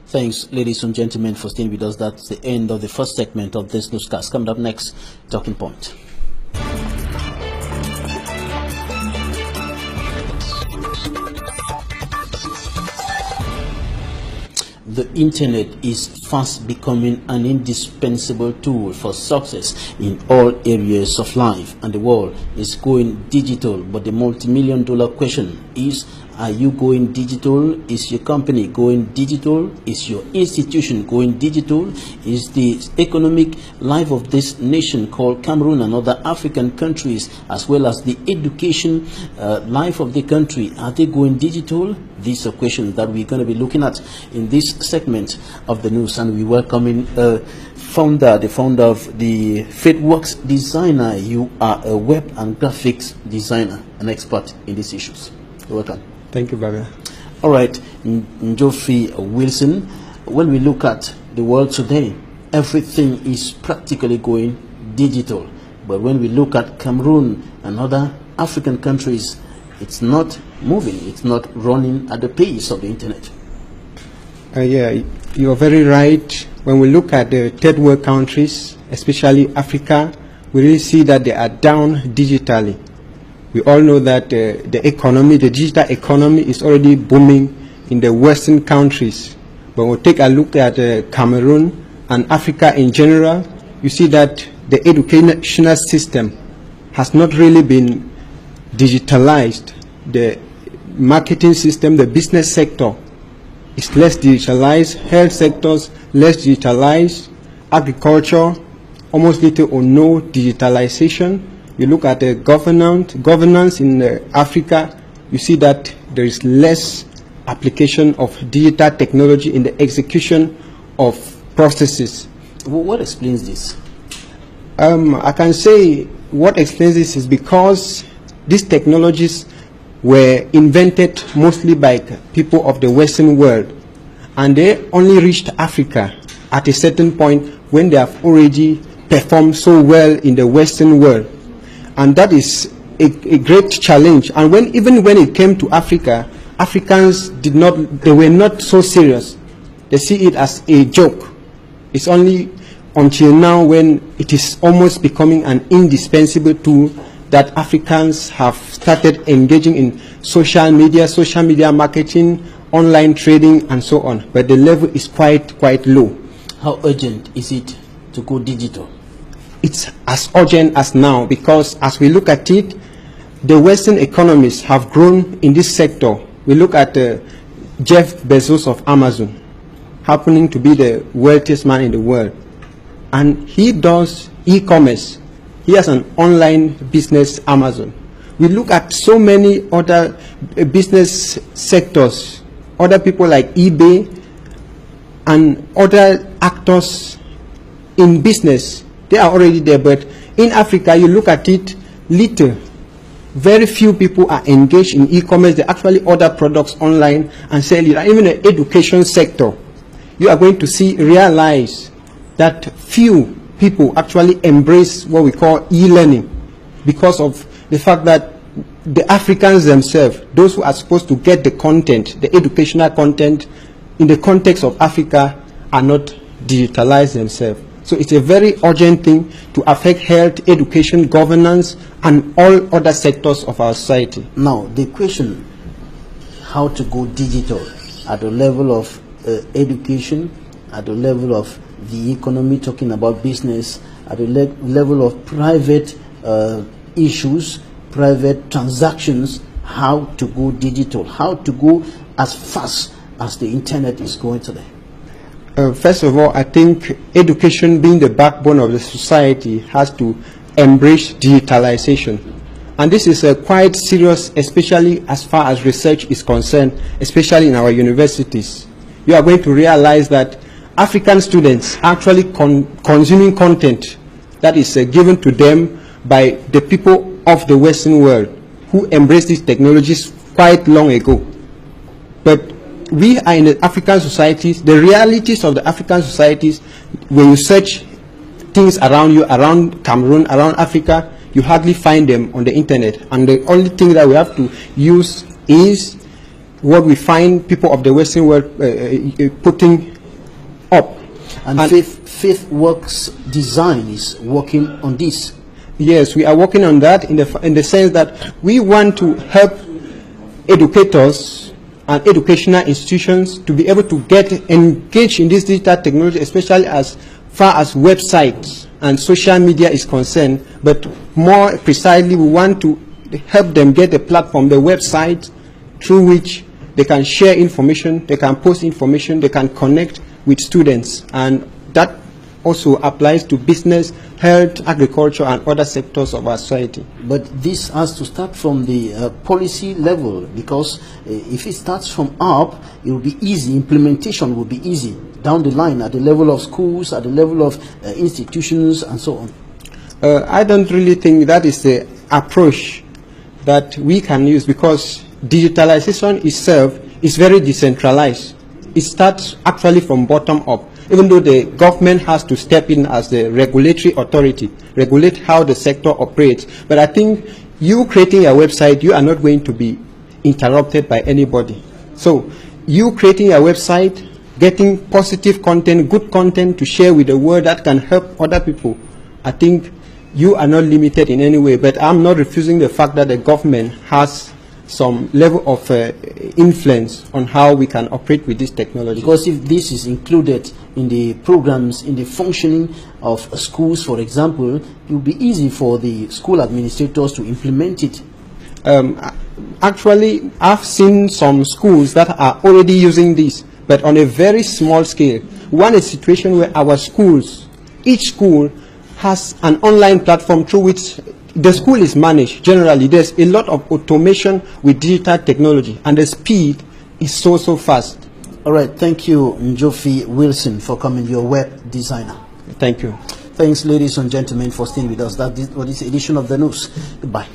Thanks, ladies and gentlemen, for staying with us. That's the end of the first segment of this newscast. Coming up next, Talking Point. The internet is fast becoming an indispensable tool for success in all areas of life, and the world is going digital. But the multi-million-dollar question is, are you going digital? Is your company going digital? Is your institution going digital? Is the economic life of this nation called Cameroon and other African countries, as well as the education life of the country, are they going digital? These are questions that we're going to be looking at in this segment of the news, and we welcome in the founder of the FaithWorks Designer. You are a web and graphics designer, an expert in these issues. You're welcome. Thank you, Baba. All right, Geoffrey Wilson, when we look at the world today, everything is practically going digital. But when we look at Cameroon and other African countries, it's not moving, it's not running at the pace of the internet. Yeah, you're very right. When we look at the third world countries, especially Africa, we really see that they are down digitally. We all know that the economy, the digital economy, is already booming in the Western countries. But when we take a look at Cameroon and Africa in general, you see that the educational system has not really been digitalized. The marketing system, the business sector is less digitalized, health sectors less digitalized, agriculture almost little or no digitalization. You look at the governance in Africa, you see that there is less application of digital technology in the execution of processes. What explains this? I can say what explains this is because these technologies were invented mostly by people of the Western world, and they only reached Africa at a certain point when they have already performed so well in the Western world. And that is a great challenge. And even when it came to Africa, Africans they were not so serious. They see it as a joke. It's only until now, when it is almost becoming an indispensable tool, that Africans have started engaging in social media marketing, online trading, and so on. But the level is quite low. How urgent is it to go digital? It's as urgent as now, because as we look at it, the Western economies have grown in this sector. We look at Jeff Bezos of Amazon, happening to be the wealthiest man in the world, and he does e-commerce. He has an online business, Amazon. We look at so many other business sectors, other people like eBay and other actors in business. They are already there. But in Africa, you look at it, very few people are engaged in e-commerce. They actually order products online and sell it. And even the education sector, you are going to realize that few people actually embrace what we call e-learning, because of the fact that the Africans themselves, those who are supposed to get the content, the educational content in the context of Africa, are not digitalized themselves. So it's a very urgent thing to affect health, education, governance, and all other sectors of our society. Now, the question, how to go digital at the level of education, at the level of the economy, talking about business, at the level of private issues, private transactions, how to go digital, how to go as fast as the internet is going today. First of all, I think education, being the backbone of the society, has to embrace digitalization. And this is quite serious, especially as far as research is concerned, especially in our universities. You are going to realize that African students are actually consuming content that is given to them by the people of the Western world who embraced these technologies quite long ago. But we are in the African societies, the realities of the African societies, when you search things around you, around Cameroon, around Africa, you hardly find them on the internet. And the only thing that we have to use is what we find people of the Western world putting up. And Faith Works Design is working on this. Yes, we are working on that in the sense that we want to help educators and educational institutions to be able to get engaged in this digital technology, especially as far as websites and social media is concerned. But more precisely, we want to help them get a platform, the website, through which they can share information, they can post information, they can connect with students. And that also applies to business, health, agriculture, and other sectors of our society. But this has to start from the policy level, because if it starts from up, it will be easy. Implementation will be easy down the line at the level of schools, at the level of institutions, and so on. I don't really think that is the approach that we can use, because digitalization itself is very decentralized. It starts actually from bottom up. Even though the government has to step in as the regulatory authority, regulate how the sector operates. But I think you creating a website, you are not going to be interrupted by anybody. So you creating a website, getting positive content, good content to share with the world that can help other people, I think you are not limited in any way. But I'm not refusing the fact that the government has some level of influence on how we can operate with this technology. Because if this is included in the programs, in the functioning of schools, for example, it will be easy for the school administrators to implement it. Actually, I've seen some schools that are already using this, but on a very small scale. We want a situation where our schools, each school has an online platform through which the school is managed. Generally, there's a lot of automation with digital technology, and the speed is so fast. All right, thank you, Njofi Wilson, for coming, your web designer. Thank you. Thanks, ladies and gentlemen, for staying with us. That is for this edition of the news. Goodbye.